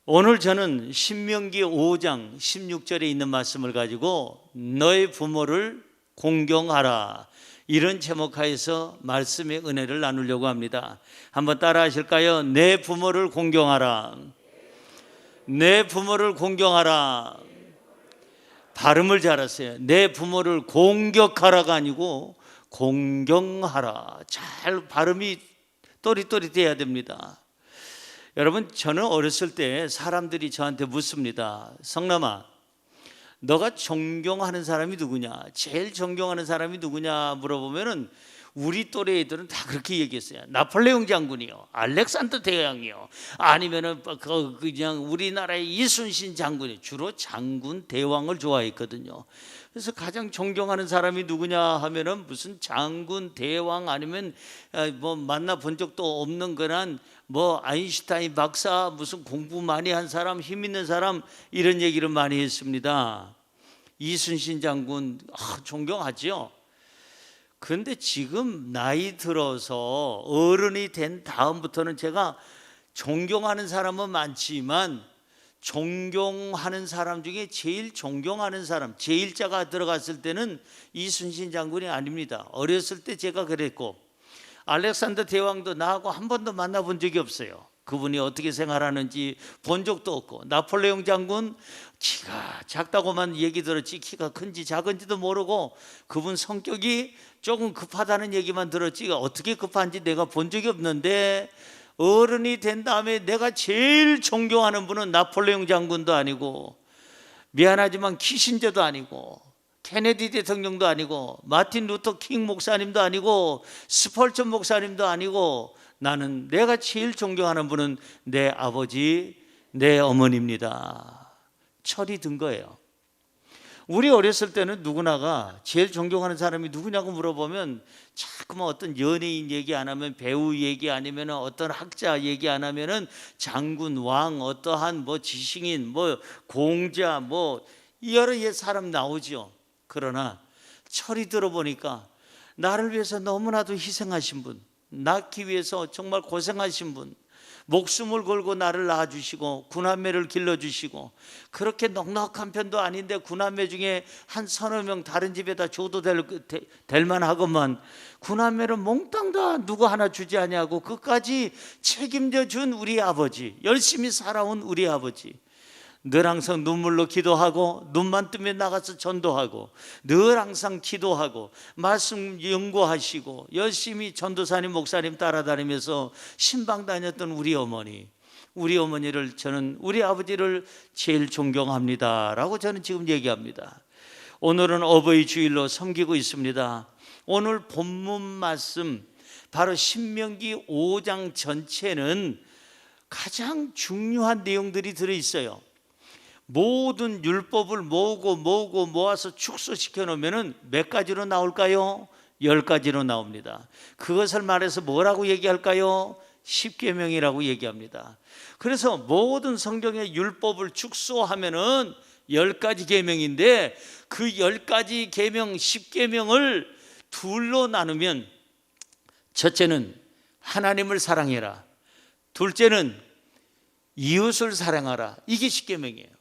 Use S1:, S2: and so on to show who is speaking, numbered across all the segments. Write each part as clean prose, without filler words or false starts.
S1: 오늘 저는 신명기 5장 16절에 있는 말씀을 가지고 너의 부모를 공경하라, 이런 제목하에서 말씀의 은혜를 나누려고 합니다. 한번 따라 하실까요? 내 부모를 공경하라. 내 부모를 공경하라. 발음을 잘하세요. 내 부모를 공격하라가 아니고 공경하라. 잘 발음이 또릿또릿해야 됩니다. 여러분, 저는 어렸을 때 사람들이 저한테 묻습니다. 성남아, 너가 존경하는 사람이 누구냐? 제일 존경하는 사람이 누구냐 물어보면은 우리 또래 애들은 다 그렇게 얘기했어요. 나폴레옹 장군이요, 알렉산더 대왕이요, 아니면은 그냥 우리나라의 이순신 장군이, 주로 장군 대왕을 좋아했거든요. 그래서 가장 존경하는 사람이 누구냐 하면은 무슨 장군 대왕 아니면 뭐 만나본 적도 없는 그런 뭐 아인슈타인 박사, 무슨 공부 많이 한 사람, 힘 있는 사람, 이런 얘기를 많이 했습니다. 이순신 장군 존경하죠. 그런데 지금 나이 들어서 어른이 된 다음부터는 제가 존경하는 사람은 많지만 존경하는 사람 중에 제일 존경하는 사람, 제일자가 들어갔을 때는 이순신 장군이 아닙니다. 어렸을 때 제가 그랬고, 알렉산더 대왕도 나하고 한 번도 만나본 적이 없어요. 그분이 어떻게 생활하는지 본 적도 없고, 나폴레옹 장군 키가 작다고만 얘기 들었지 키가 큰지 작은지도 모르고, 그분 성격이 조금 급하다는 얘기만 들었지 어떻게 급한지 내가 본 적이 없는데, 어른이 된 다음에 내가 제일 존경하는 분은 나폴레옹 장군도 아니고, 미안하지만 키신저도 아니고, 케네디 대통령도 아니고, 마틴 루터 킹 목사님도 아니고, 스펄전 목사님도 아니고, 나는 내가 제일 존경하는 분은 내 아버지, 내 어머니입니다. 철이 든 거예요. 우리 어렸을 때는 누구나가 제일 존경하는 사람이 누구냐고 물어보면 자꾸만 어떤 연예인 얘기 안 하면, 배우 얘기 아니면 어떤 학자 얘기 안 하면은 장군, 왕, 어떠한 뭐 지식인, 뭐 공자, 뭐 여러 사람 나오죠. 그러나 철이 들어보니까 나를 위해서 너무나도 희생하신 분, 낳기 위해서 정말 고생하신 분, 목숨을 걸고 나를 낳아주시고 구남매를 길러주시고, 그렇게 넉넉한 편도 아닌데 구남매 중에 한 서너 명 다른 집에다 줘도 될 만하건만 구남매를 몽땅 다 누구 하나 주지 아니하고 끝까지 책임져 준 우리 아버지, 열심히 살아온 우리 아버지, 늘 항상 눈물로 기도하고 눈만 뜨면 나가서 전도하고, 늘 항상 기도하고 말씀 연구하시고 열심히 전도사님 목사님 따라다니면서 신방 다녔던 우리 어머니, 우리 어머니를 저는, 우리 아버지를 제일 존경합니다 라고 저는 지금 얘기합니다. 오늘은 어버이 주일로 섬기고 있습니다. 오늘 본문 말씀 바로 신명기 5장 전체는 가장 중요한 내용들이 들어있어요. 모든 율법을 모아서 축소시켜 놓으면 몇 가지로 나올까요? 10가지로 나옵니다. 그것을 말해서 뭐라고 얘기할까요? 십계명이라고 얘기합니다. 그래서 모든 성경의 율법을 축소하면은 10가지 계명인데, 그 10가지 계명, 십계명을 둘로 나누면, 첫째는 하나님을 사랑해라, 둘째는 이웃을 사랑하라, 이게 십계명이에요.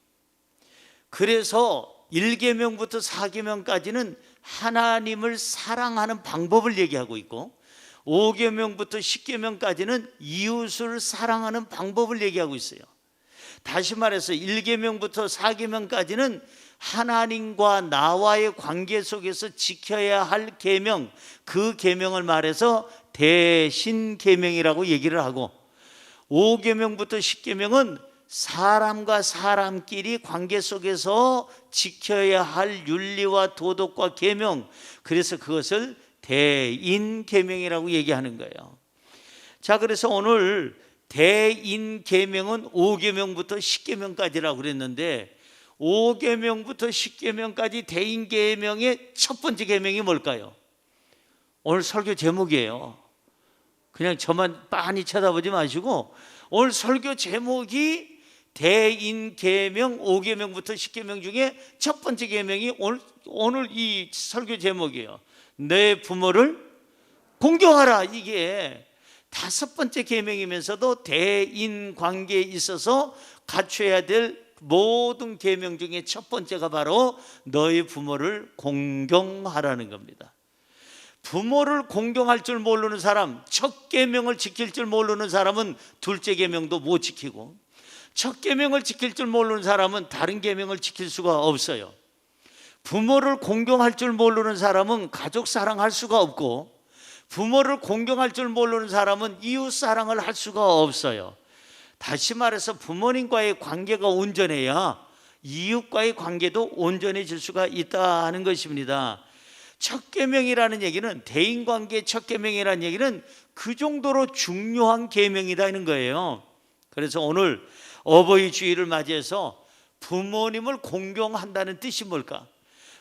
S1: 그래서 1계명부터 4계명까지는 하나님을 사랑하는 방법을 얘기하고 있고, 5계명부터 10계명까지는 이웃을 사랑하는 방법을 얘기하고 있어요. 다시 말해서 1계명부터 4계명까지는 하나님과 나와의 관계 속에서 지켜야 할 계명, 그 계명을 말해서 대신계명이라고 얘기를 하고, 5계명부터 10계명은 사람과 사람끼리 관계 속에서 지켜야 할 윤리와 도덕과 계명, 그래서 그것을 대인계명이라고 얘기하는 거예요. 자, 그래서 오늘 대인계명은 5계명부터 10계명까지라고 그랬는데, 5계명부터 10계명까지 대인계명의 첫 번째 계명이 뭘까요? 오늘 설교 제목이에요. 그냥 저만 빤히 쳐다보지 마시고, 오늘 설교 제목이 대인계명 5계명부터 10계명 중에 첫 번째 계명이 오늘 이 설교 제목이에요. 내 부모를 공경하라. 이게 5번째 계명이면서도 대인 관계에 있어서 갖춰야 될 모든 계명 중에 첫 번째가 바로 너희 부모를 공경하라는 겁니다. 부모를 공경할 줄 모르는 사람, 첫 계명을 지킬 줄 모르는 사람은 둘째 계명도 못 지키고, 첫 계명을 지킬 줄 모르는 사람은 다른 계명을 지킬 수가 없어요. 부모를 공경할 줄 모르는 사람은 가족 사랑할 수가 없고, 부모를 공경할 줄 모르는 사람은 이웃 사랑을 할 수가 없어요. 다시 말해서 부모님과의 관계가 온전해야 이웃과의 관계도 온전해질 수가 있다는 것입니다. 첫 계명이라는 얘기는, 대인관계 첫 계명이라는 얘기는 그 정도로 중요한 계명이라는 거예요. 그래서 오늘 어버이 주일을 맞이해서 부모님을 공경한다는 뜻이 뭘까?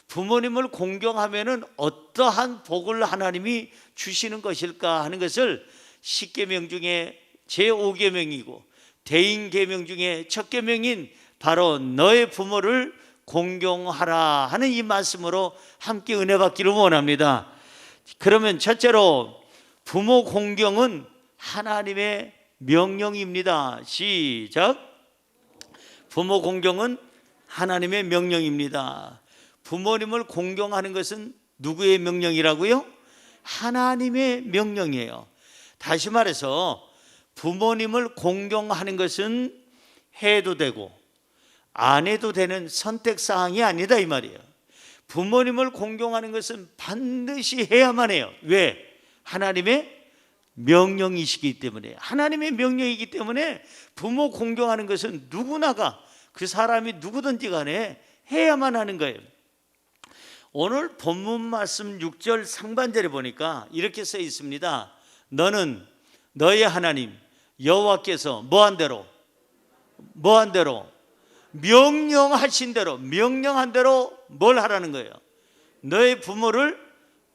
S1: 부모님을 공경하면은 어떠한 복을 하나님이 주시는 것일까 하는 것을 10계명 중에 제5계명이고 대인계명 중에 첫 계명인 바로 너의 부모를 공경하라 하는 이 말씀으로 함께 은혜 받기를 원합니다. 그러면 첫째로 부모 공경은 하나님의 명령입니다. 시작. 부모 공경은 하나님의 명령입니다. 부모님을 공경하는 것은 누구의 명령이라고요? 하나님의 명령이에요. 다시 말해서 부모님을 공경하는 것은 해도 되고 안 해도 되는 선택사항이 아니다 이 말이에요. 부모님을 공경하는 것은 반드시 해야만 해요. 왜? 하나님의 명령이시기 때문에, 하나님의 명령이기 때문에 부모 공경하는 것은 누구나가, 그 사람이 누구든지 간에 해야만 하는 거예요. 오늘 본문 말씀 6절 상반절에 보니까 이렇게 써 있습니다. 너는 너의 하나님 여호와께서 뭐한 대로 명령하신 대로, 명령한 대로 뭘 하라는 거예요? 너의 부모를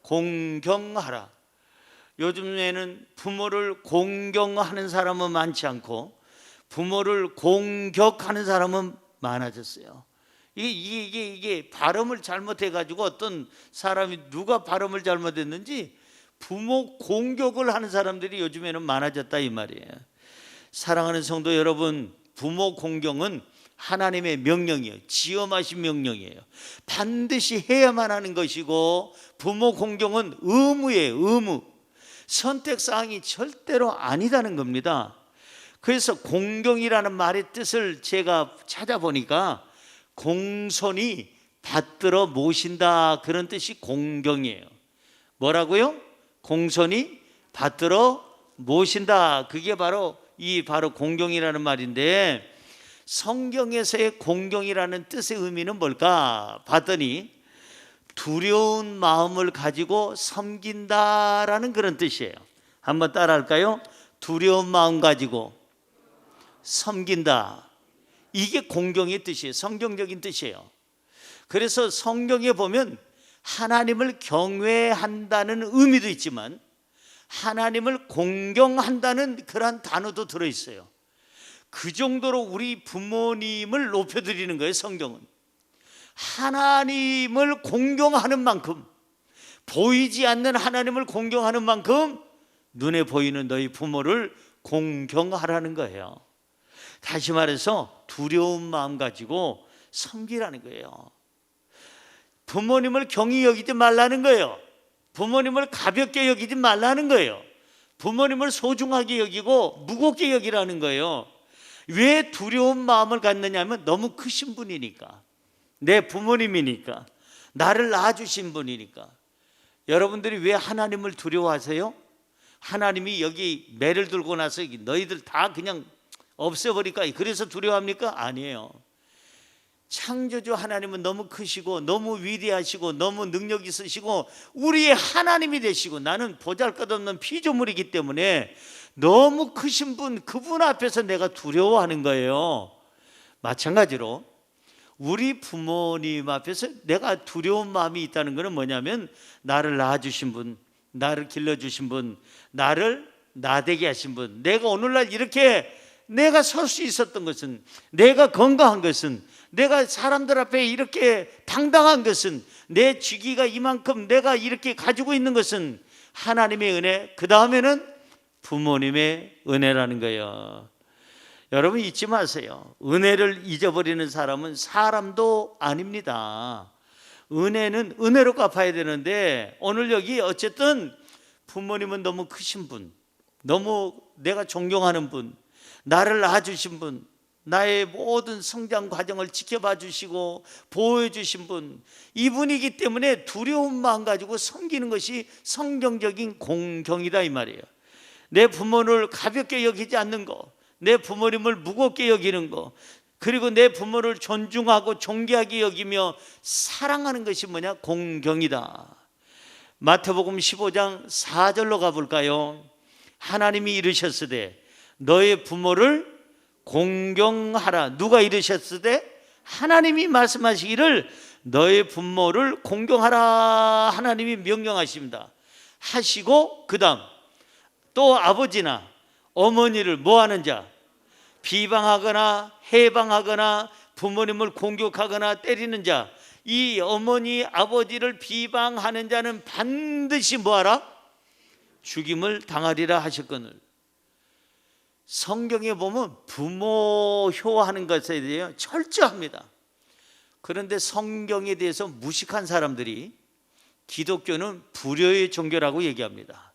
S1: 공경하라. 요즘에는 부모를 공경하는 사람은 많지 않고 부모를 공격하는 사람은 많아졌어요. 이게 발음을 잘못해가지고 어떤 사람이 누가 발음을 잘못했는지 부모 공격을 하는 사람들이 요즘에는 많아졌다 이 말이에요. 사랑하는 성도 여러분, 부모 공경은 하나님의 명령이에요. 지엄하신 명령이에요. 반드시 해야만 하는 것이고, 부모 공경은 의무예요. 의무. 선택사항이 절대로 아니다는 겁니다. 그래서 공경이라는 말의 뜻을 제가 찾아보니까 공손히 받들어 모신다, 그런 뜻이 공경이에요. 뭐라고요? 공손히 받들어 모신다. 그게 바로 바로 공경이라는 말인데, 성경에서의 공경이라는 뜻의 의미는 뭘까 봤더니 두려운 마음을 가지고 섬긴다라는 그런 뜻이에요. 한번 따라할까요? 두려운 마음 가지고 섬긴다. 이게 공경의 뜻이에요. 성경적인 뜻이에요. 그래서 성경에 보면 하나님을 경외한다는 의미도 있지만 하나님을 공경한다는 그런 단어도 들어있어요. 그 정도로 우리 부모님을 높여드리는 거예요. 성경은 하나님을 공경하는 만큼, 보이지 않는 하나님을 공경하는 만큼 눈에 보이는 너희 부모를 공경하라는 거예요. 다시 말해서 두려운 마음 가지고 섬기라는 거예요. 부모님을 경히 여기지 말라는 거예요. 부모님을 가볍게 여기지 말라는 거예요. 부모님을 소중하게 여기고 무겁게 여기라는 거예요. 왜 두려운 마음을 갖느냐 하면 너무 크신 분이니까, 내 부모님이니까, 나를 낳아주신 분이니까. 여러분들이 왜 하나님을 두려워하세요? 하나님이 여기 매를 들고 나서 너희들 다 그냥 없애버릴까, 그래서 두려워합니까? 아니에요. 창조주 하나님은 너무 크시고 너무 위대하시고 너무 능력 있으시고 우리의 하나님이 되시고, 나는 보잘것없는 피조물이기 때문에 너무 크신 분, 그분 앞에서 내가 두려워하는 거예요. 마찬가지로 우리 부모님 앞에서 내가 두려운 마음이 있다는 것은 뭐냐면, 나를 낳아주신 분, 나를 길러주신 분, 나를 나되게 하신 분, 내가 오늘날 이렇게 내가 설 수 있었던 것은, 내가 건강한 것은, 내가 사람들 앞에 이렇게 당당한 것은, 내 직위가 이만큼 내가 이렇게 가지고 있는 것은 하나님의 은혜, 그 다음에는 부모님의 은혜라는 거예요. 여러분 잊지 마세요. 은혜를 잊어버리는 사람은 사람도 아닙니다. 은혜는 은혜로 갚아야 되는데, 오늘 여기 어쨌든 부모님은 너무 크신 분, 너무 내가 존경하는 분, 나를 낳아주신 분, 나의 모든 성장 과정을 지켜봐 주시고 보호해 주신 분, 이분이기 때문에 두려운 마음 가지고 섬기는 것이 성경적인 공경이다 이 말이에요. 내 부모를 가볍게 여기지 않는 거, 내 부모님을 무겁게 여기는 거, 그리고 내 부모를 존중하고 존귀하게 여기며 사랑하는 것이 뭐냐? 공경이다. 마태복음 15장 4절로 가볼까요? 하나님이 이르셨으되 너의 부모를 공경하라. 누가 이르셨으되? 하나님이 말씀하시기를 너의 부모를 공경하라. 하나님이 명령하십니다. 하시고 그 다음 또 아버지나 어머니를 뭐하는 자? 비방하거나 해방하거나 부모님을 공격하거나 때리는 자, 이 어머니 아버지를 비방하는 자는 반드시 뭐하라? 죽임을 당하리라 하셨거늘. 성경에 보면 부모효하는 것에 대해 철저합니다. 그런데 성경에 대해서 무식한 사람들이 기독교는 불효의 종교라고 얘기합니다.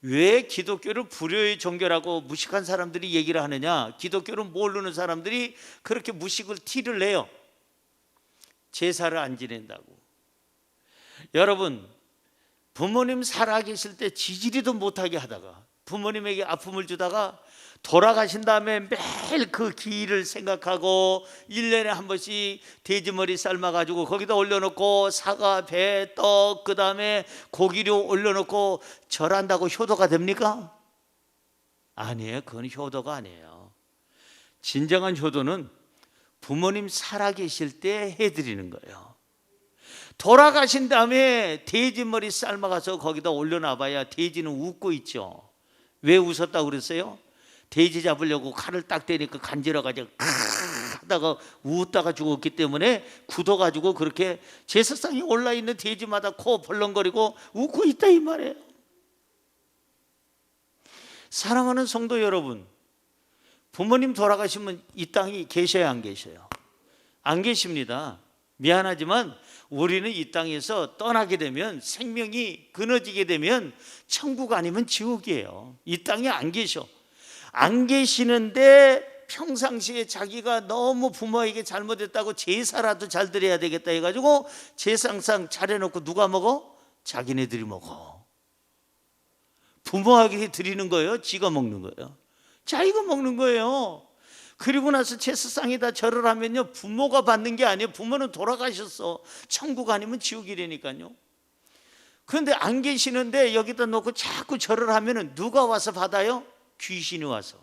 S1: 왜 기독교를 불효의 종교라고 무식한 사람들이 얘기를 하느냐? 기독교를 모르는 사람들이 그렇게 무식을 티를 내요. 제사를 안 지낸다고. 여러분, 부모님 살아계실 때 지지리도 못하게 하다가 부모님에게 아픔을 주다가 돌아가신 다음에 매일 그 기일을 생각하고 1년에 한 번씩 돼지머리 삶아가지고 거기다 올려놓고 사과, 배, 떡, 그 다음에 고기류 올려놓고 절한다고 효도가 됩니까? 아니에요. 그건 효도가 아니에요. 진정한 효도는 부모님 살아계실 때 해드리는 거예요. 돌아가신 다음에 돼지머리 삶아가서 거기다 올려놔봐야 돼지는 웃고 있죠. 왜 웃었다고 그랬어요? 돼지 잡으려고 칼을 딱 대니까 간지러가지고 하다가 웃다가 죽었기 때문에 굳어가지고 그렇게 제사상에 올라있는 돼지마다 코 벌렁거리고 웃고 있다 이 말이에요. 사랑하는 성도 여러분, 부모님 돌아가시면 이 땅에 계셔야 안 계셔요? 안 계십니다. 미안하지만 우리는 이 땅에서 떠나게 되면, 생명이 끊어지게 되면 천국 아니면 지옥이에요. 이 땅에 안 계셔. 안 계시는데 평상시에 자기가 너무 부모에게 잘못했다고 제사라도 잘 드려야 되겠다 해가지고 제상상 차려놓고 누가 먹어? 자기네들이 먹어. 부모에게 드리는 거예요? 지가 먹는 거예요? 자기가 먹는 거예요. 그리고 나서 제사상에다 절을 하면요, 부모가 받는 게 아니에요. 부모는 돌아가셨어. 천국 아니면 지옥이라니까요. 그런데 안 계시는데 여기다 놓고 자꾸 절을 하면은 누가 와서 받아요? 귀신이 와서,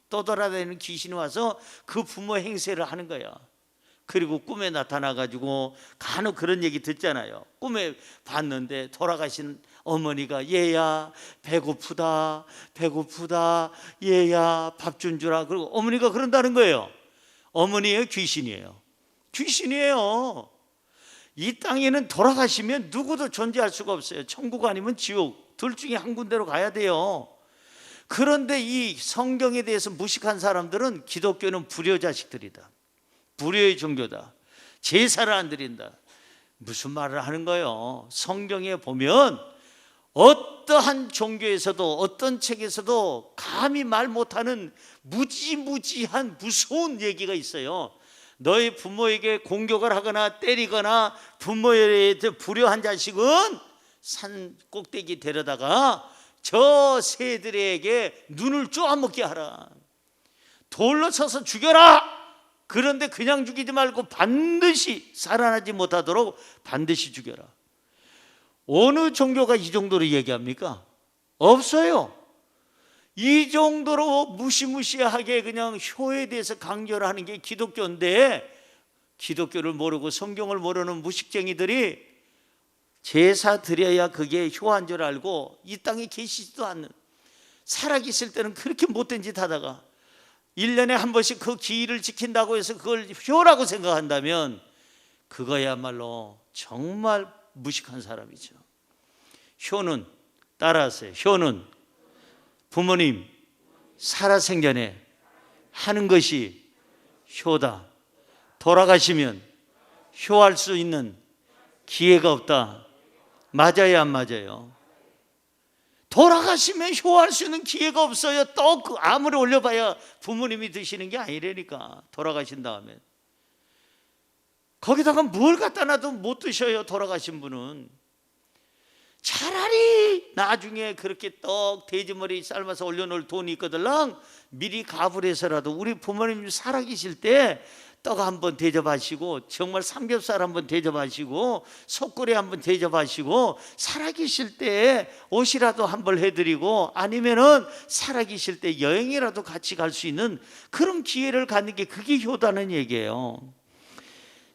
S1: 떠돌아다니는 귀신이 와서 그 부모 행세를 하는 거야. 그리고 꿈에 나타나가지고 간혹 그런 얘기 듣잖아요. 꿈에 봤는데 돌아가신 어머니가 얘야 배고프다 배고프다, 얘야 밥 준 주라. 그리고 어머니가 그런다는 거예요. 어머니예요? 귀신이에요? 귀신이에요. 이 땅에는 돌아가시면 누구도 존재할 수가 없어요. 천국 아니면 지옥, 둘 중에 한 군데로 가야 돼요. 그런데 이 성경에 대해서 무식한 사람들은 기독교는 불효 자식들이다, 불효의 종교다, 제사를 안 드린다, 무슨 말을 하는 거예요? 성경에 보면 어떠한 종교에서도 어떤 책에서도 감히 말 못하는 무지무지한 무서운 얘기가 있어요. 너희 부모에게 공격을 하거나 때리거나 부모에 대해 불효한 자식은 산 꼭대기 데려다가 저 새들에게 눈을 쪼아먹게 하라. 돌로 쳐서 죽여라. 그런데 그냥 죽이지 말고 반드시 살아나지 못하도록 반드시 죽여라. 어느 종교가 이 정도로 얘기합니까? 없어요. 이 정도로 무시무시하게 그냥 효에 대해서 강조를 하는 게 기독교인데, 기독교를 모르고 성경을 모르는 무식쟁이들이 제사 드려야 그게 효한 줄 알고 이 땅에 계시지도 않는, 살아계실 때는 그렇게 못된 짓 하다가 1년에 한 번씩 그 기일을 지킨다고 해서 그걸 효라고 생각한다면 그거야말로 정말 무식한 사람이죠. 효는, 따라하세요, 효는 부모님 살아생전에 하는 것이 효다. 돌아가시면 효할 수 있는 기회가 없다. 맞아요, 안 맞아요? 돌아가시면 효할 수 있는 기회가 없어요. 또 아무리 올려봐야 부모님이 드시는 게 아니라니까. 돌아가신 다음에 거기다가 뭘 갖다 놔도 못 드셔요. 돌아가신 분은. 차라리 나중에 그렇게 떡 돼지머리 삶아서 올려놓을 돈이 있거들랑 미리 가불 해서라도 우리 부모님 살아계실 때 떡 한번 대접하시고, 정말 삼겹살 한번 대접하시고, 속꼬리 한번 대접하시고, 살아계실 때 옷이라도 한벌 해드리고, 아니면은 살아계실 때 여행이라도 같이 갈 수 있는 그런 기회를 갖는 게, 그게 효다는 얘기예요.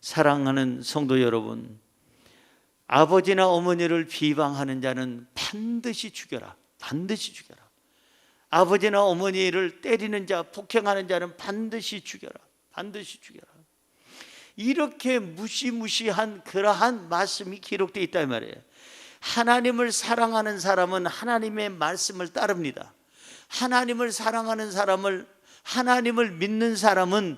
S1: 사랑하는 성도 여러분, 아버지나 어머니를 비방하는 자는 반드시 죽여라. 반드시 죽여라. 아버지나 어머니를 때리는 자, 폭행하는 자는 반드시 죽여라. 반드시 죽여라. 이렇게 무시무시한 그러한 말씀이 기록되어 있다 이 말이에요. 하나님을 사랑하는 사람은 하나님의 말씀을 따릅니다. 하나님을 사랑하는 사람을, 하나님을 믿는 사람은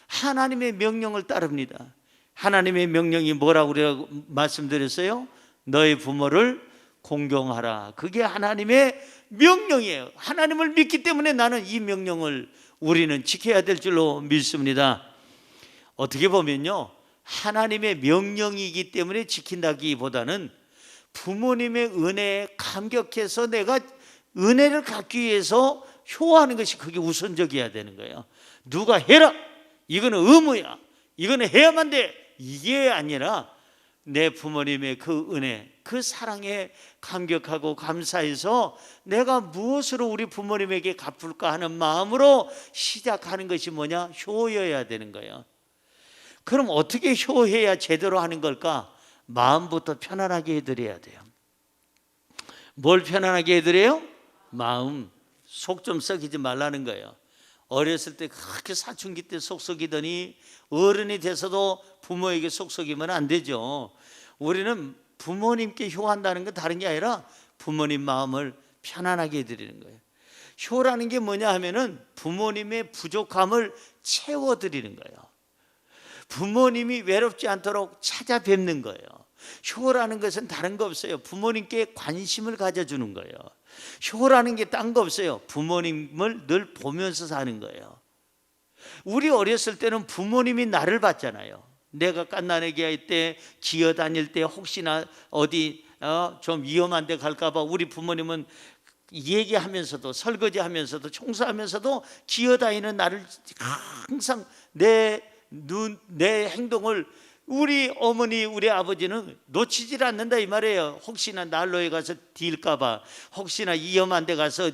S1: 하나님의 명령을 따릅니다. 하나님의 명령이 뭐라고 말씀드렸어요? 너희 부모를 공경하라. 그게 하나님의 명령이에요. 하나님을 믿기 때문에 나는 이 명령을 우리는 지켜야 될 줄로 믿습니다. 어떻게 보면요, 하나님의 명령이기 때문에 지킨다기보다는 부모님의 은혜에 감격해서 내가 은혜를 갖기 위해서 효하는 것이 그게 우선적이어야 되는 거예요. 누가 해라, 이거는 의무야, 이거는 해야만 돼, 이게 아니라 내 부모님의 그 은혜, 그 사랑에 감격하고 감사해서 내가 무엇으로 우리 부모님에게 갚을까 하는 마음으로 시작하는 것이 뭐냐? 효여야 되는 거예요. 그럼 어떻게 효해야 제대로 하는 걸까? 마음부터 편안하게 해드려야 돼요. 뭘 편안하게 해드려요? 마음. 속 좀 썩이지 말라는 거예요. 어렸을 때 그렇게 사춘기 때 속썩이더니 어른이 돼서도 부모에게 속썩이면 안 되죠. 우리는 부모님께 효한다는 건 다른 게 아니라 부모님 마음을 편안하게 해드리는 거예요. 효라는 게 뭐냐 하면은 부모님의 부족함을 채워드리는 거예요. 부모님이 외롭지 않도록 찾아뵙는 거예요. 효라는 것은 다른 거 없어요. 부모님께 관심을 가져주는 거예요. 효라는 게 딴 거 없어요. 부모님을 늘 보면서 사는 거예요. 우리 어렸을 때는 부모님이 나를 봤잖아요. 내가 갓난아기 할 때, 기어 다닐 때 혹시나 어디 좀 위험한 데 갈까 봐 우리 부모님은 얘기하면서도, 설거지하면서도, 청소하면서도 기어 다니는 나를 항상 내 행동을 우리 어머니, 우리 아버지는 놓치질 않는다 이 말이에요. 혹시나 난로에 가서 딜까 봐, 혹시나 위험한 데 가서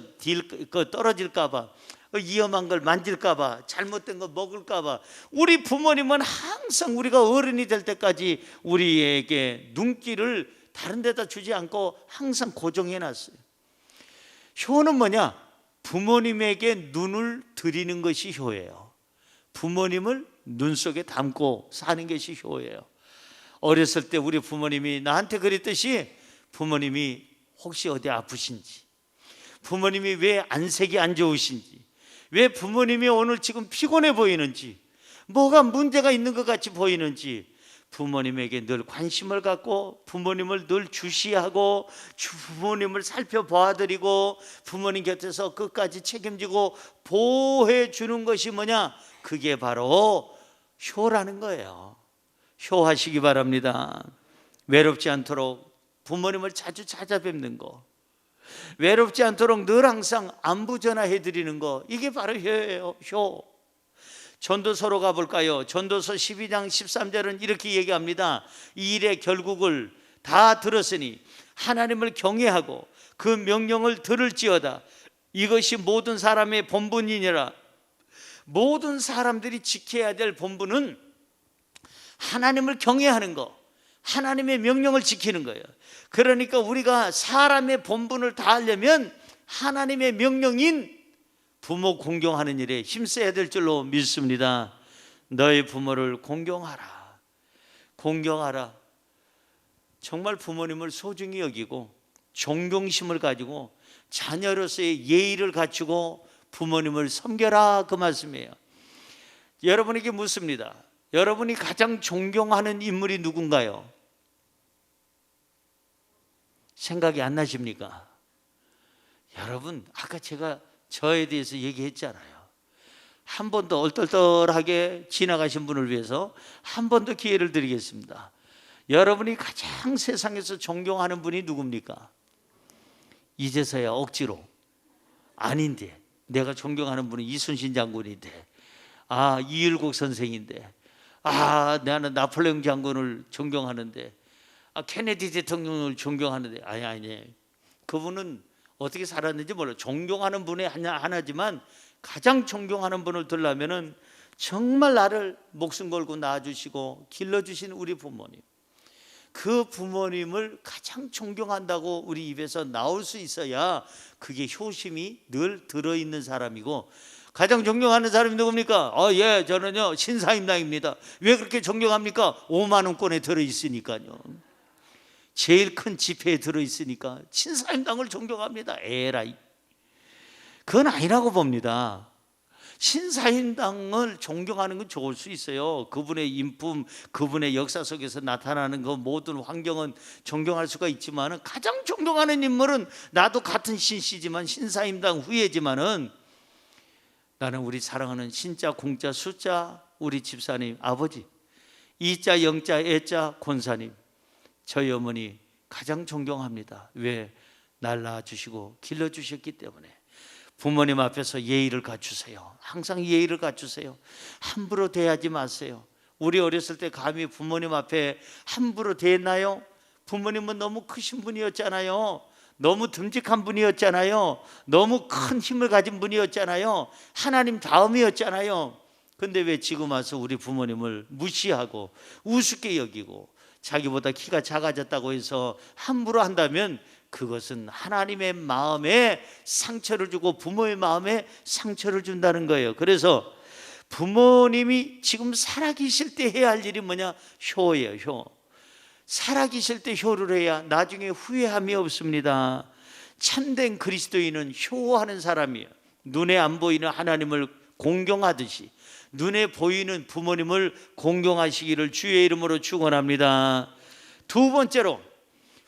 S1: 떨어질까 봐, 위험한 걸 만질까 봐, 잘못된 거 먹을까 봐. 우리 부모님은 항상 우리가 어른이 될 때까지 우리에게 눈길을 다른 데다 주지 않고 항상 고정해 놨어요. 효는 뭐냐? 부모님에게 눈을 들이는 것이 효예요. 부모님을 눈 속에 담고 사는 것이 효예요. 어렸을 때 우리 부모님이 나한테 그랬듯이, 부모님이 혹시 어디 아프신지, 부모님이 왜 안색이 안 좋으신지, 왜 부모님이 오늘 지금 피곤해 보이는지, 뭐가 문제가 있는 것 같이 보이는지 부모님에게 늘 관심을 갖고 부모님을 늘 주시하고 부모님을 살펴봐드리고 부모님 곁에서 끝까지 책임지고 보호해 주는 것이 뭐냐? 그게 바로 효라는 거예요. 효하시기 바랍니다. 외롭지 않도록 부모님을 자주 찾아뵙는 거, 외롭지 않도록 늘 항상 안부 전화해 드리는 거, 이게 바로 효예요. 효. 전도서로 가볼까요? 전도서 12장 13절은 이렇게 얘기합니다. 이 일의 결국을 다 들었으니 하나님을 경외하고 그 명령을 들을지어다. 이것이 모든 사람의 본분이니라. 모든 사람들이 지켜야 될 본분은 하나님을 경외하는 거, 하나님의 명령을 지키는 거예요. 그러니까 우리가 사람의 본분을 다하려면 하나님의 명령인 부모 공경하는 일에 힘써야 될 줄로 믿습니다. 너희 부모를 공경하라. 공경하라. 정말 부모님을 소중히 여기고 존경심을 가지고 자녀로서의 예의를 갖추고 부모님을 섬겨라, 그 말씀이에요. 여러분에게 묻습니다. 여러분이 가장 존경하는 인물이 누군가요? 생각이 안 나십니까? 여러분, 아까 제가 저에 대해서 얘기했잖아요. 한 번 더 얼떨떨하게 지나가신 분을 위해서 한 번 더 기회를 드리겠습니다. 여러분이 가장 세상에서 존경하는 분이 누굽니까? 이제서야 억지로. 아닌데, 내가 존경하는 분은 이순신 장군인데, 이일국 선생인데, 나는 나폴레옹 장군을 존경하는데, 케네디 대통령을 존경하는데, 아니. 그분은 어떻게 살았는지 몰라요. 존경하는 분이 하나지만 가장 존경하는 분을 들려면은 정말 나를 목숨 걸고 낳아주시고 길러주신 우리 부모님, 그 부모님을 가장 존경한다고 우리 입에서 나올 수 있어야 그게 효심이 늘 들어있는 사람이고, 가장 존경하는 사람이 누굽니까? 저는요 신사임당입니다. 왜 그렇게 존경합니까? 5만 원권에 들어있으니까요. 제일 큰 지폐에 들어있으니까 신사임당을 존경합니다. 에라이, 그건 아니라고 봅니다. 신사임당을 존경하는 건 좋을 수 있어요. 그분의 인품, 그분의 역사 속에서 나타나는 그 모든 환경은 존경할 수가 있지만, 가장 존경하는 인물은 나도 같은 신씨지만 신사임당 후예지만은 나는 우리 사랑하는 신자, 공자, 수자 우리 집사님 아버지, 이자, 영자, 애자 권사님, 저희 어머니 가장 존경합니다. 왜? 날 낳아주시고 길러주셨기 때문에. 부모님 앞에서 예의를 갖추세요. 항상 예의를 갖추세요. 함부로 대하지 마세요. 우리 어렸을 때 감히 부모님 앞에 함부로 대했나요? 부모님은 너무 크신 분이었잖아요. 너무 듬직한 분이었잖아요. 너무 큰 힘을 가진 분이었잖아요. 하나님 다음이었잖아요. 근데 왜 지금 와서 우리 부모님을 무시하고 우습게 여기고 자기보다 키가 작아졌다고 해서 함부로 한다면 그것은 하나님의 마음에 상처를 주고 부모의 마음에 상처를 준다는 거예요. 그래서 부모님이 지금 살아계실 때 해야 할 일이 뭐냐? 효예요. 효. 살아계실 때 효를 해야 나중에 후회함이 없습니다. 참된 그리스도인은 효하는 사람이에요. 눈에 안 보이는 하나님을 공경하듯이 눈에 보이는 부모님을 공경하시기를 주의 이름으로 축원합니다. 두 번째로,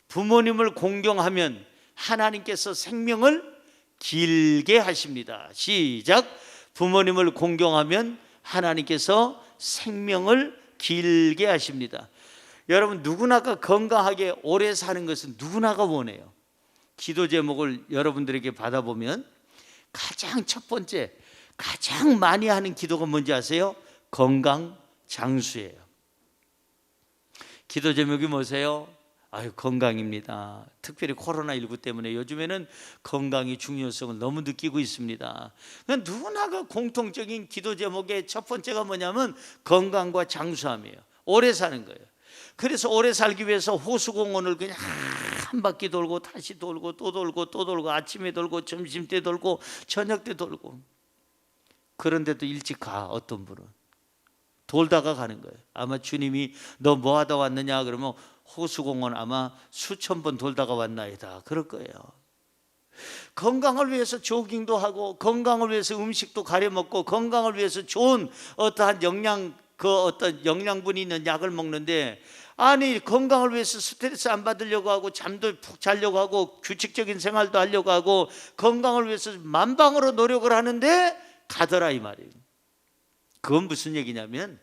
S1: 부모님을 공경하면 하나님께서 생명을 길게 하십니다. 시작. 부모님을 공경하면 하나님께서 생명을 길게 하십니다. 여러분, 누구나가 건강하게 오래 사는 것은 누구나가 원해요. 기도 제목을 여러분들에게 받아보면 가장 첫 번째, 가장 많이 하는 기도가 뭔지 아세요? 건강 장수예요. 기도 제목이 뭐세요? 건강입니다. 특별히 코로나19 때문에 요즘에는 건강의 중요성을 너무 느끼고 있습니다. 그러니까 누구나가 공통적인 기도 제목의 첫 번째가 뭐냐면 건강과 장수함이에요. 오래 사는 거예요. 그래서 오래 살기 위해서 호수공원을 그냥 한 바퀴 돌고 다시 돌고 또 돌고 또 돌고, 아침에 돌고 점심때 돌고 저녁 때 돌고. 그런데도 일찍 가. 어떤 분은 돌다가 가는 거예요. 아마 주님이 너 뭐 하다 왔느냐 그러면 호수공원 아마 수천 번 돌다가 왔나이다 그럴 거예요. 건강을 위해서 조깅도 하고, 건강을 위해서 음식도 가려 먹고, 건강을 위해서 좋은 어떠한 어떤 영양분이 있는 약을 먹는데, 아니 건강을 위해서 스트레스 안 받으려고 하고 잠도 푹 자려고 하고 규칙적인 생활도 하려고 하고 건강을 위해서 만방으로 노력을 하는데 가더라 이 말이에요. 그건 무슨 얘기냐면,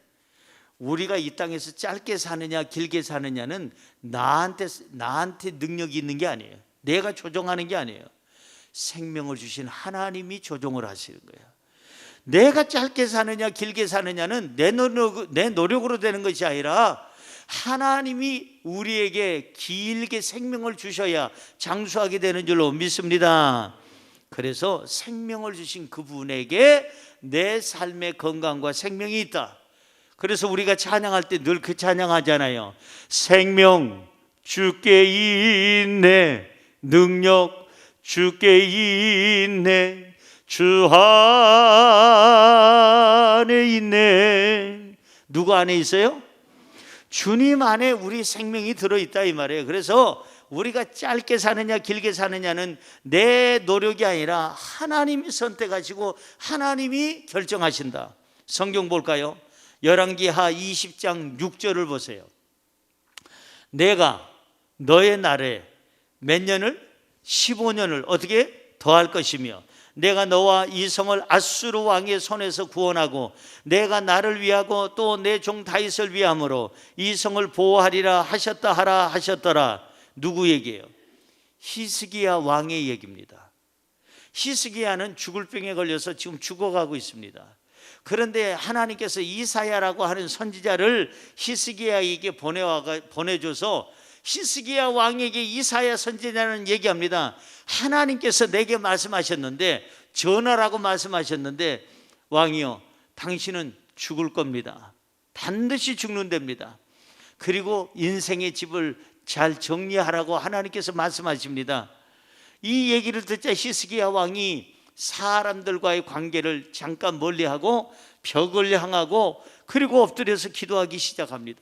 S1: 우리가 이 땅에서 짧게 사느냐 길게 사느냐는 나한테 능력이 있는 게 아니에요. 내가 조정하는 게 아니에요. 생명을 주신 하나님이 조정을 하시는 거예요. 내가 짧게 사느냐 길게 사느냐는 내 노력으로 되는 것이 아니라 하나님이 우리에게 길게 생명을 주셔야 장수하게 되는 줄로 믿습니다. 그래서 생명을 주신 그분에게 내 삶의 건강과 생명이 있다. 그래서 우리가 찬양할 때 늘 그 찬양하잖아요. 생명 주께 있네, 능력 주께 있네, 주 안에 있네. 누구 안에 있어요? 주님 안에 우리 생명이 들어있다 이 말이에요. 그래서 우리가 짧게 사느냐 길게 사느냐는 내 노력이 아니라 하나님이 선택하시고 하나님이 결정하신다. 성경 볼까요? 열왕기하 20장 6절을 보세요. 내가 너의 날에 몇 년을? 15년을 어떻게 더할 것이며 내가 너와 이 성을 아수르 왕의 손에서 구원하고 내가 나를 위하고 또 내 종 다윗을 위함으로 이 성을 보호하리라 하셨다 하라 하셨더라. 누구 얘기예요? 히스기야 왕의 얘기입니다. 히스기야는 죽을 병에 걸려서 지금 죽어가고 있습니다. 그런데 하나님께서 이사야라고 하는 선지자를 히스기야에게 보내줘서 히스기야 왕에게 이사야 선지자는 얘기합니다. 하나님께서 내게 말씀하셨는데, 전하라고 말씀하셨는데, 왕이여 당신은 죽을 겁니다. 반드시 죽는답니다. 그리고 인생의 집을 잘 정리하라고 하나님께서 말씀하십니다. 이 얘기를 듣자 히스기야 왕이 사람들과의 관계를 잠깐 멀리하고 벽을 향하고 그리고 엎드려서 기도하기 시작합니다.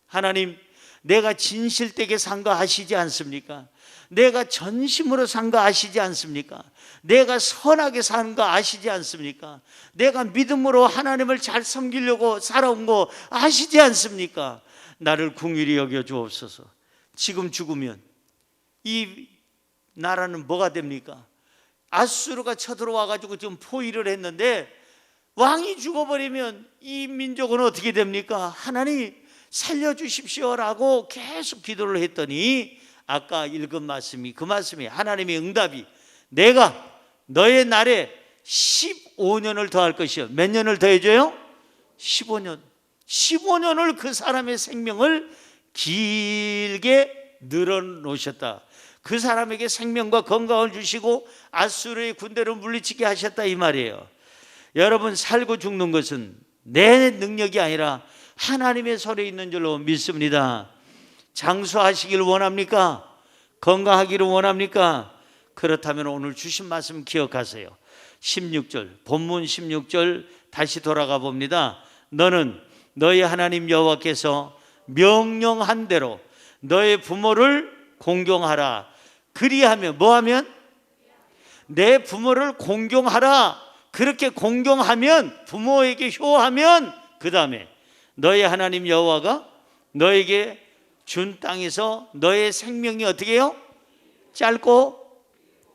S1: 하나님, 내가 진실되게 산 거 아시지 않습니까? 내가 전심으로 산 거 아시지 않습니까? 내가 선하게 산 거 아시지 않습니까? 내가 믿음으로 하나님을 잘 섬기려고 살아온 거 아시지 않습니까? 나를 긍휼히 여겨 주옵소서. 지금 죽으면 이 나라는 뭐가 됩니까? 아수르가 쳐들어와 가지고 지금 포위를 했는데 왕이 죽어버리면 이 민족은 어떻게 됩니까? 하나님 살려주십시오라고 계속 기도를 했더니 아까 읽은 말씀이 그 말씀이 하나님의 응답이 내가 너의 날에 15년을 더할 것이요. 몇 년을 더해줘요? 15년. 15년을 그 사람의 생명을 길게 늘어놓으셨다. 그 사람에게 생명과 건강을 주시고 아수르의 군대를 물리치게 하셨다 이 말이에요. 여러분, 살고 죽는 것은 내 능력이 아니라 하나님의 손에 있는 줄로 믿습니다. 장수하시길 원합니까? 건강하기를 원합니까? 그렇다면 오늘 주신 말씀 기억하세요. 16절, 본문 16절 다시 돌아가 봅니다. 너는 너희 하나님 여호와께서 명령한 대로 너의 부모를 공경하라. 그리하면 뭐하면? 내 부모를 공경하라. 그렇게 공경하면, 부모에게 효하면 그 다음에 너의 하나님 여호와가 너에게 준 땅에서 너의 생명이 어떻게 해요? 짧고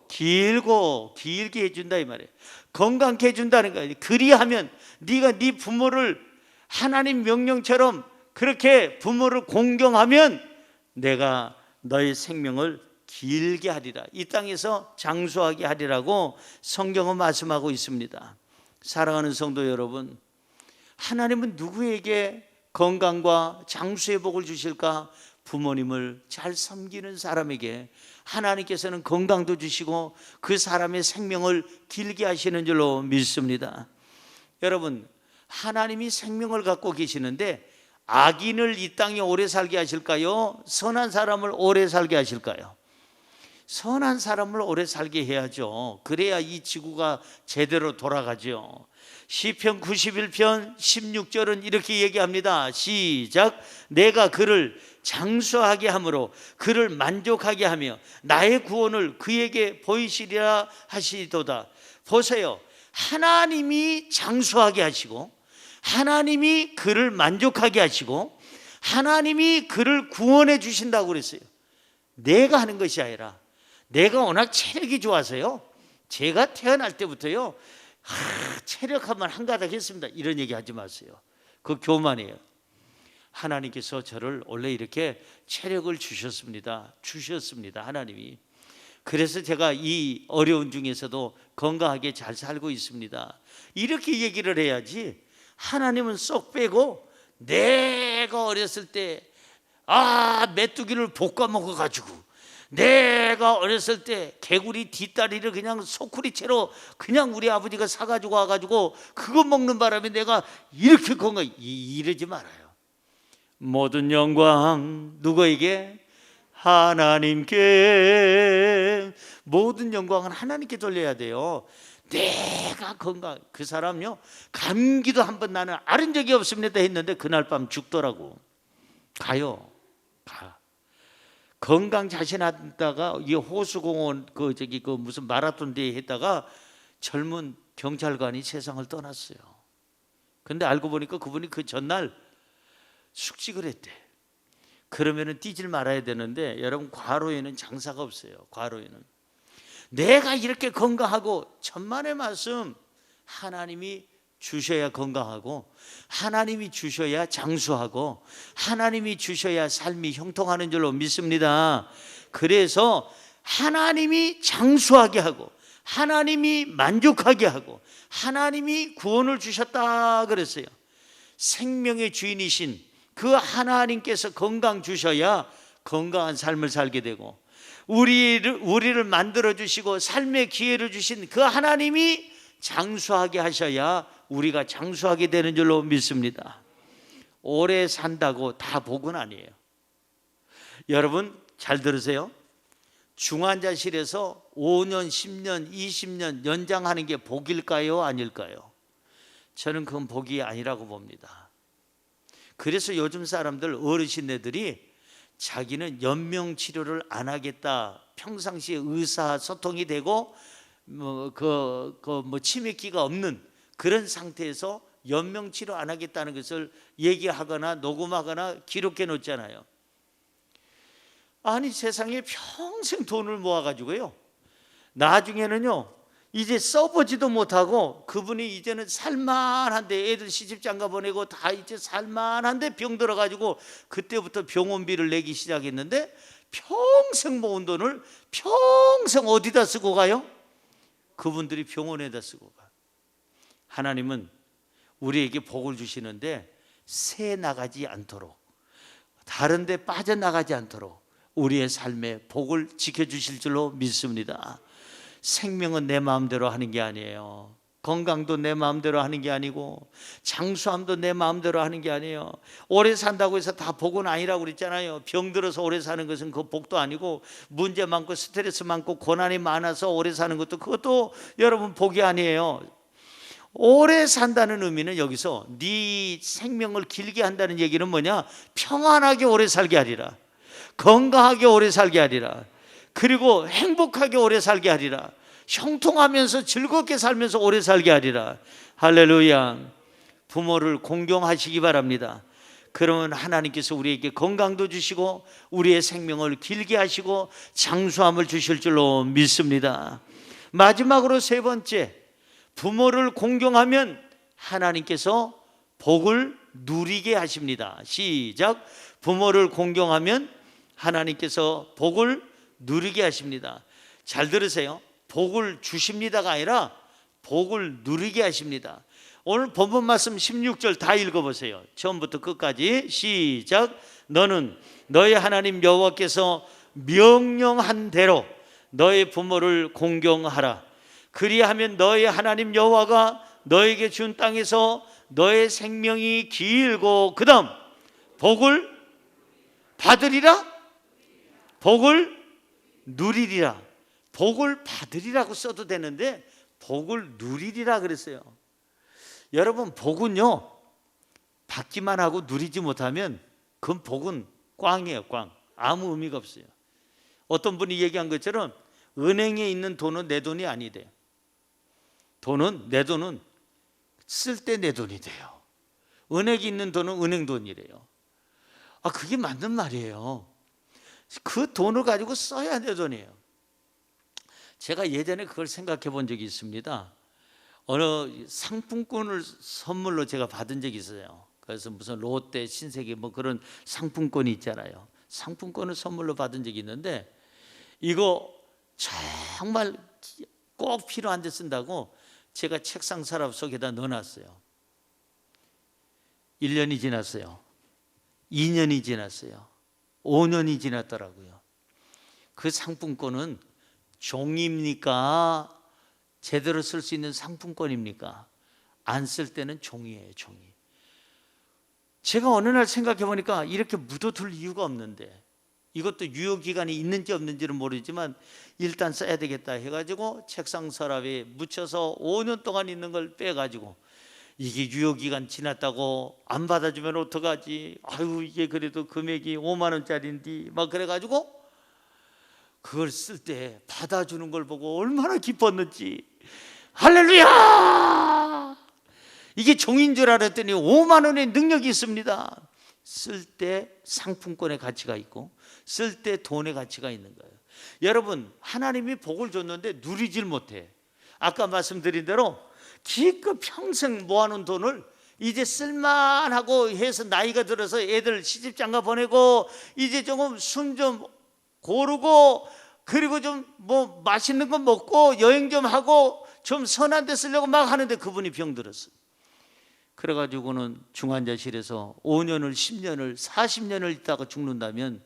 S1: 길고 길게 해준다 이 말이에요. 건강케 해준다는 거예요. 그리하면 네가 네 부모를 하나님 명령처럼 그렇게 부모를 공경하면 내가 너의 생명을 길게 하리라. 이 땅에서 장수하게 하리라고 성경은 말씀하고 있습니다. 사랑하는 성도 여러분, 하나님은 누구에게 건강과 장수의 복을 주실까? 부모님을 잘 섬기는 사람에게 하나님께서는 건강도 주시고 그 사람의 생명을 길게 하시는 줄로 믿습니다. 여러분, 하나님이 생명을 갖고 계시는데 악인을 이 땅에 오래 살게 하실까요? 선한 사람을 오래 살게 하실까요? 선한 사람을 오래 살게 해야죠. 그래야 이 지구가 제대로 돌아가죠. 시편 91편 16절은 이렇게 얘기합니다. 시작. 내가 그를 장수하게 함으로 그를 만족하게 하며 나의 구원을 그에게 보이시리라 하시도다. 보세요. 하나님이 장수하게 하시고 하나님이 그를 만족하게 하시고 하나님이 그를 구원해 주신다고 그랬어요. 내가 하는 것이 아니라 내가 워낙 체력이 좋아서요, 제가 태어날 때부터요 체력하면 한가닥 했습니다 이런 얘기 하지 마세요. 그거 교만이에요. 하나님께서 저를 원래 이렇게 체력을 주셨습니다. 하나님이. 그래서 제가 이 어려운 중에서도 건강하게 잘 살고 있습니다. 이렇게 얘기를 해야지. 하나님은 쏙 빼고 내가 어렸을 때 메뚜기를 볶아 먹어가지고 내가 어렸을 때 개구리 뒷다리를 그냥 소쿠리채로 그냥 우리 아버지가 사가지고 와가지고 그거 먹는 바람에 내가 이렇게 건강, 이러지 말아요. 모든 영광 누구에게? 하나님께. 모든 영광은 하나님께 돌려야 돼요. 내가 건강, 그 사람요 감기도 한번 나는 앓은 적이 없습니다 했는데 그날 밤 죽더라고. 가. 건강 자신하다가 이 호수공원 그 무슨 마라톤 대회 했다가 젊은 경찰관이 세상을 떠났어요. 근데 알고 보니까 그분이 그 전날 숙직을 했대. 그러면은 뛰질 말아야 되는데 여러분, 과로에는 장사가 없어요. 과로에는 내가 이렇게 건강하고 천만의 말씀, 하나님이 주셔야 건강하고, 하나님이 주셔야 장수하고, 하나님이 주셔야 삶이 형통하는 줄로 믿습니다. 그래서 하나님이 장수하게 하고, 하나님이 만족하게 하고, 하나님이 구원을 주셨다 그랬어요. 생명의 주인이신 그 하나님께서 건강 주셔야 건강한 삶을 살게 되고, 우리를 만들어 주시고 삶의 기회를 주신 그 하나님이 장수하게 하셔야 우리가 장수하게 되는 줄로 믿습니다. 오래 산다고 다 복은 아니에요. 여러분 잘 들으세요. 중환자실에서 5년, 10년, 20년 연장하는 게 복일까요? 아닐까요? 저는 그건 복이 아니라고 봅니다. 그래서 요즘 사람들, 어르신네들이 자기는 연명 치료를 안 하겠다, 평상시에 의사소통이 되고 치매기가 없는 그런 상태에서 연명 치료 안 하겠다는 것을 얘기하거나 녹음하거나 기록해 놓잖아요. 아니, 세상에 평생 돈을 모아가지고요, 나중에는요 이제 써보지도 못하고, 그분이 이제는 살만한데, 애들 시집장가 보내고 다 이제 살만한데 병 들어가지고 그때부터 병원비를 내기 시작했는데, 평생 모은 돈을 평생 어디다 쓰고 가요? 그분들이 병원에다 쓰고 가. 하나님은 우리에게 복을 주시는데 새 나가지 않도록, 다른 데 빠져나가지 않도록 우리의 삶에 복을 지켜주실 줄로 믿습니다. 생명은 내 마음대로 하는 게 아니에요. 건강도 내 마음대로 하는 게 아니고, 장수함도 내 마음대로 하는 게 아니에요. 오래 산다고 해서 다 복은 아니라고 그랬잖아요. 병 들어서 오래 사는 것은 그 복도 아니고, 문제 많고 스트레스 많고 고난이 많아서 오래 사는 것도, 그것도 여러분 복이 아니에요. 오래 산다는 의미는 여기서 네 생명을 길게 한다는 얘기는 뭐냐? 평안하게 오래 살게 하리라, 건강하게 오래 살게 하리라, 그리고 행복하게 오래 살게 하리라, 형통하면서 즐겁게 살면서 오래 살게 하리라. 할렐루야. 부모를 공경하시기 바랍니다. 그러면 하나님께서 우리에게 건강도 주시고 우리의 생명을 길게 하시고 장수함을 주실 줄로 믿습니다. 마지막으로 세 번째, 부모를 공경하면 하나님께서 복을 누리게 하십니다. 시작. 부모를 공경하면 하나님께서 복을 누리게 하십니다. 잘 들으세요. 복을 주십니다가 아니라 복을 누리게 하십니다. 오늘 본문 말씀 16절 다 읽어보세요. 처음부터 끝까지 시작. 너는 너의 하나님 여호와께서 명령한 대로 너의 부모를 공경하라. 그리하면 너의 하나님 여호와가 너에게 준 땅에서 너의 생명이 길고, 그 다음 복을 받으리라, 복을 누리리라. 복을 받으리라고 써도 되는데 복을 누리리라 그랬어요. 여러분, 복은요 받기만 하고 누리지 못하면 그건 복은 꽝이에요. 꽝. 아무 의미가 없어요. 어떤 분이 얘기한 것처럼 은행에 있는 돈은 내 돈이 아니대요. 내 돈은 쓸 때 내 돈이 돼요. 은행에 있는 돈은 은행 돈이래요. 그게 맞는 말이에요. 그 돈을 가지고 써야 내 돈이에요. 제가 예전에 그걸 생각해 본 적이 있습니다. 어느 상품권을 선물로 제가 받은 적이 있어요. 그래서 무슨 롯데, 신세계 뭐 그런 상품권이 있잖아요. 상품권을 선물로 받은 적이 있는데, 이거 정말 꼭 필요한 데 쓴다고 제가 책상 서랍 속에다 넣어놨어요. 1년이 지났어요. 2년이 지났어요. 5년이 지났더라고요. 그 상품권은 종입니까? 제대로 쓸 수 있는 상품권입니까? 안 쓸 때는 종이에요. 종이. 제가 어느 날 생각해 보니까 이렇게 묻어둘 이유가 없는데, 이것도 유효기간이 있는지 없는지는 모르지만 일단 써야 되겠다 해가지고 책상 서랍에 묻혀서 5년 동안 있는 걸 빼가지고, 이게 유효기간 지났다고 안 받아주면 어떡하지? 아유, 이게 그래도 금액이 5만 원짜리인데 막 그래가지고 그걸 쓸 때 받아주는 걸 보고 얼마나 기뻤는지. 할렐루야! 이게 종인 줄 알았더니 5만 원의 능력이 있습니다. 쓸 때 상품권의 가치가 있고 쓸 때 돈의 가치가 있는 거예요. 여러분, 하나님이 복을 줬는데 누리질 못해. 아까 말씀드린 대로 기껏 평생 모아놓은 돈을 이제 쓸만하고 해서 나이가 들어서 애들 시집장가 보내고 이제 조금 숨 좀 고르고 그리고 좀 뭐 맛있는 거 먹고 여행 좀 하고 좀 선한 데 쓰려고 막 하는데 그분이 병들었어. 그래가지고는 중환자실에서 5년을 10년을 40년을 있다가 죽는다면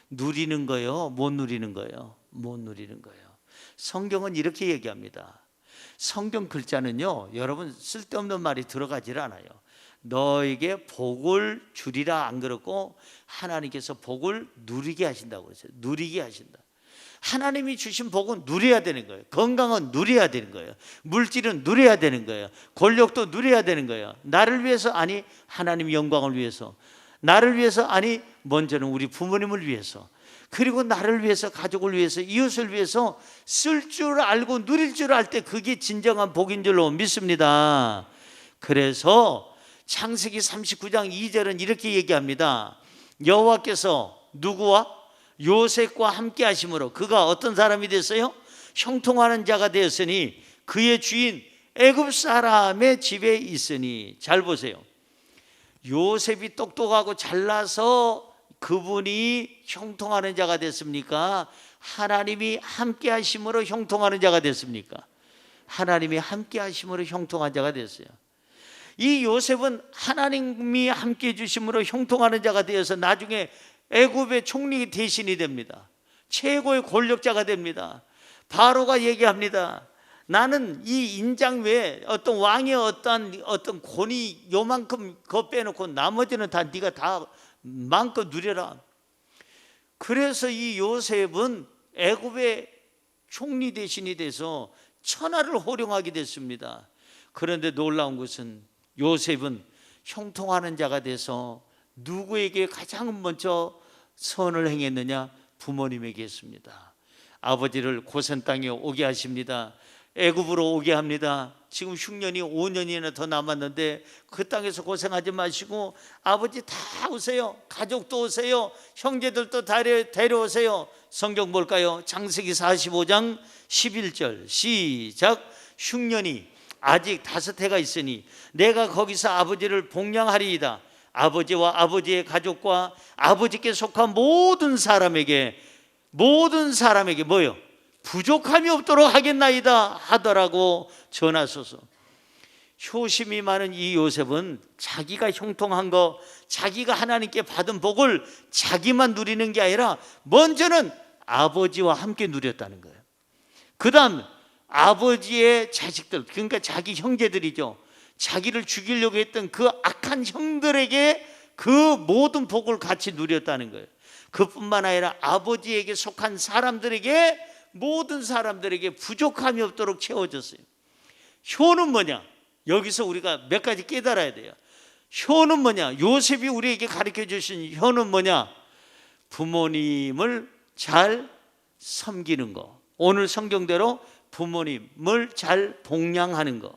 S1: 누리는 거예요? 못 누리는 거예요? 못 누리는 거예요. 성경은 이렇게 얘기합니다. 성경 글자는요, 여러분 쓸데없는 말이 들어가질 않아요. 너에게 복을 주리라 안 그렇고 하나님께서 복을 누리게 하신다고 그랬어요. 누리게 하신다. 하나님이 주신 복은 누려야 되는 거예요. 건강은 누려야 되는 거예요. 물질은 누려야 되는 거예요. 권력도 누려야 되는 거예요. 나를 위해서 아니 하나님 영광을 위해서, 나를 위해서 아니 먼저는 우리 부모님을 위해서, 그리고 나를 위해서, 가족을 위해서, 이웃을 위해서 쓸 줄 알고 누릴 줄 알 때 그게 진정한 복인 줄로 믿습니다. 그래서 창세기 39장 2절은 이렇게 얘기합니다. 여호와께서 누구와? 요셉과 함께 하심으로 그가 어떤 사람이 됐어요? 형통하는 자가 되었으니 그의 주인 애굽 사람의 집에 있으니. 잘 보세요. 요셉이 똑똑하고 잘나서 그분이 형통하는 자가 됐습니까? 하나님이 함께 하심으로 형통하는 자가 됐습니까? 하나님이 함께 하심으로 형통한 자가 됐어요. 이 요셉은 하나님이 함께 해주심으로 형통하는 자가 되어서 나중에 애굽의 총리 대신이 됩니다. 최고의 권력자가 됩니다. 바로가 얘기합니다. 나는 이 인장 외에 어떤 왕의 어떤 권위 요만큼 거 빼놓고 나머지는 다 네가 다 마음껏 누려라. 그래서 이 요셉은 애굽의 총리 대신이 돼서 천하를 호령하게 됐습니다. 그런데 놀라운 것은 요셉은 형통하는 자가 돼서 누구에게 가장 먼저 선을 행했느냐? 부모님에게 했습니다. 아버지를 고센 땅에 오게 하십니다. 애굽으로 오게 합니다. 지금 흉년이 5년이나 더 남았는데 그 땅에서 고생하지 마시고 아버지 다 오세요. 가족도 오세요. 형제들도 데려오세요. 성경 볼까요? 창세기 45장 11절 시작. 흉년이 아직 5해가 있으니 내가 거기서 아버지를 복량하리이다. 아버지와 아버지의 가족과 아버지께 속한 모든 사람에게 뭐요? 부족함이 없도록 하겠나이다 하더라고 전하소서. 효심이 많은 이 요셉은 자기가 형통한 거, 자기가 하나님께 받은 복을 자기만 누리는 게 아니라 먼저는 아버지와 함께 누렸다는 거예요. 그 다음 아버지의 자식들, 그러니까 자기 형제들이죠. 자기를 죽이려고 했던 그 악한 형들에게 그 모든 복을 같이 누렸다는 거예요. 그뿐만 아니라 아버지에게 속한 사람들에게, 모든 사람들에게 부족함이 없도록 채워줬어요. 효는 뭐냐? 여기서 우리가 몇 가지 깨달아야 돼요. 효는 뭐냐? 요셉이 우리에게 가르쳐 주신 효는 뭐냐? 부모님을 잘 섬기는 거. 오늘 성경대로 부모님을 잘 복양하는 거.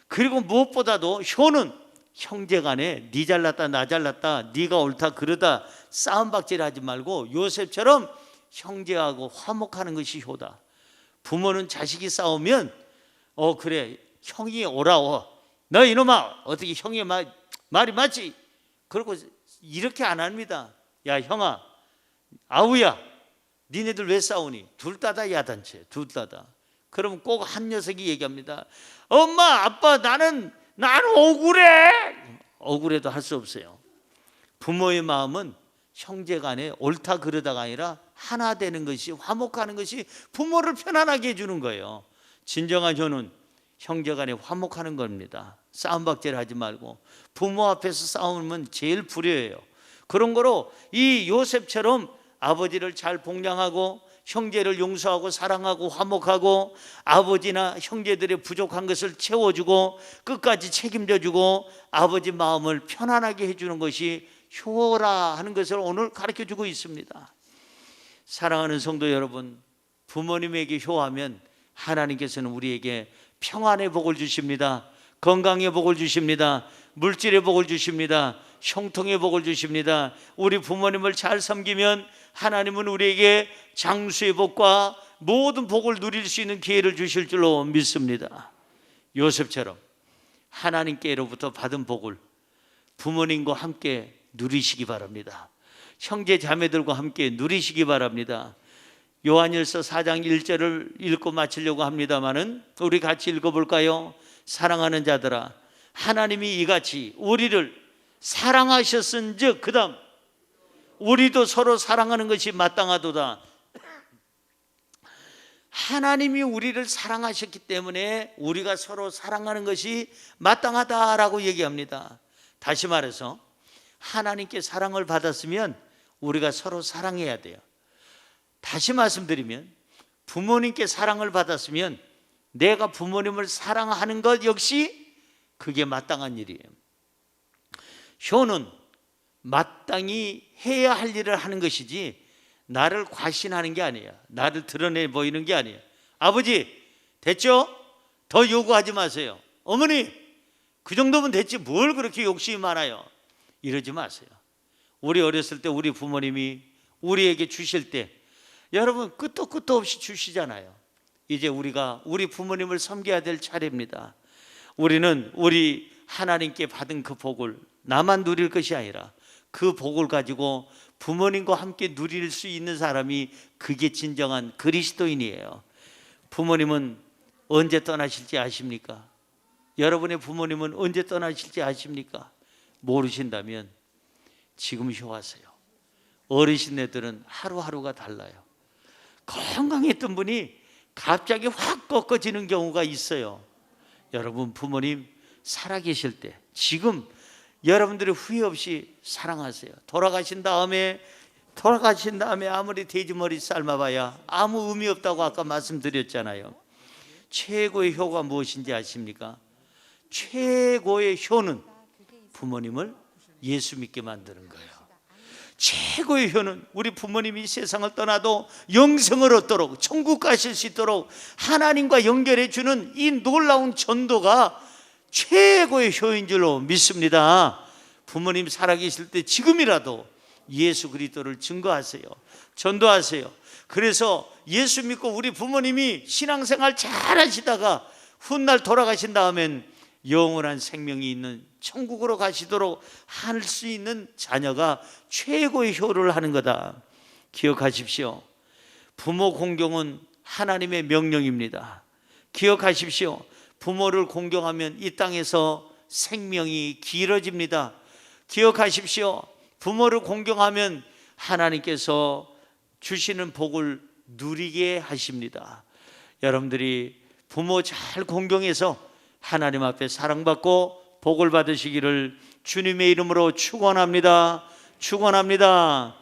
S1: 그리고 무엇보다도 효는 형제간에 네 잘났다 나 잘났다 네가 옳다 그러다 싸움박질하지 말고 요셉처럼 형제하고 화목하는 것이 효다. 부모는 자식이 싸우면 그래 형이 오라워, 너 이놈아 어떻게 형이 말이 맞지? 그러고 이렇게 안 합니다. 야 형아, 아우야, 니네들 왜 싸우니? 둘 다다 야단체, 둘 다다. 그러면 꼭 한 녀석이 얘기합니다. 엄마 아빠 나는 억울해. 억울해도 할 수 없어요. 부모의 마음은 형제간에 옳다 그러다가 아니라 하나 되는 것이, 화목하는 것이 부모를 편안하게 해주는 거예요. 진정한 효는 형제간에 화목하는 겁니다. 싸움박질하지 말고. 부모 앞에서 싸우면 제일 불효예요. 그런 거로 이 요셉처럼 아버지를 잘 복양하고 형제를 용서하고 사랑하고 화목하고 아버지나 형제들의 부족한 것을 채워주고 끝까지 책임져주고 아버지 마음을 편안하게 해주는 것이 효라 하는 것을 오늘 가르쳐주고 있습니다. 사랑하는 성도 여러분, 부모님에게 효하면 하나님께서는 우리에게 평안의 복을 주십니다. 건강의 복을 주십니다. 물질의 복을 주십니다. 형통의 복을 주십니다. 우리 부모님을 잘 섬기면 하나님은 우리에게 장수의 복과 모든 복을 누릴 수 있는 기회를 주실 줄로 믿습니다. 요셉처럼 하나님께로부터 받은 복을 부모님과 함께 누리시기 바랍니다. 형제 자매들과 함께 누리시기 바랍니다. 요한일서 4장 1절을 읽고 마치려고 합니다마는 우리 같이 읽어볼까요? 사랑하는 자들아, 하나님이 이같이 우리를 사랑하셨은즉, 그 다음 우리도 서로 사랑하는 것이 마땅하도다. 하나님이 우리를 사랑하셨기 때문에 우리가 서로 사랑하는 것이 마땅하다라고 얘기합니다. 다시 말해서 하나님께 사랑을 받았으면 우리가 서로 사랑해야 돼요. 다시 말씀드리면 부모님께 사랑을 받았으면 내가 부모님을 사랑하는 것 역시 그게 마땅한 일이에요. 효는 마땅히 해야 할 일을 하는 것이지 나를 과신하는 게 아니에요. 나를 드러내 보이는 게 아니에요. 아버지 됐죠? 더 요구하지 마세요. 어머니 그 정도면 됐지 뭘 그렇게 욕심이 많아요. 이러지 마세요. 우리 어렸을 때 우리 부모님이 우리에게 주실 때 여러분 끝도 없이 주시잖아요. 이제 우리가 우리 부모님을 섬겨야 될 차례입니다. 우리는 우리 하나님께 받은 그 복을 나만 누릴 것이 아니라 그 복을 가지고 부모님과 함께 누릴 수 있는 사람이 그게 진정한 그리스도인이에요. 부모님은 언제 떠나실지 아십니까? 여러분의 부모님은 언제 떠나실지 아십니까? 모르신다면 지금 효하세요. 어르신네들은 하루하루가 달라요. 건강했던 분이 갑자기 확 꺾어지는 경우가 있어요. 여러분 부모님 살아계실 때 지금 여러분들이 후회 없이 사랑하세요. 돌아가신 다음에 아무리 돼지머리 삶아봐야 아무 의미 없다고 아까 말씀드렸잖아요. 최고의 효가 무엇인지 아십니까? 최고의 효는 부모님을 예수 믿게 만드는 거예요. 최고의 효는 우리 부모님이 세상을 떠나도 영생을 얻도록 천국 가실 수 있도록 하나님과 연결해 주는 이 놀라운 전도가 최고의 효인 줄로 믿습니다. 부모님 살아계실 때 지금이라도 예수 그리스도를 증거하세요. 전도하세요. 그래서 예수 믿고 우리 부모님이 신앙생활 잘 하시다가 훗날 돌아가신 다음엔 영원한 생명이 있는 천국으로 가시도록 할 수 있는 자녀가 최고의 효를 하는 거다. 기억하십시오. 부모 공경은 하나님의 명령입니다. 기억하십시오. 부모를 공경하면 이 땅에서 생명이 길어집니다. 기억하십시오. 부모를 공경하면 하나님께서 주시는 복을 누리게 하십니다. 여러분들이 부모 잘 공경해서 하나님 앞에 사랑받고 복을 받으시기를 주님의 이름으로 축원합니다. 축원합니다.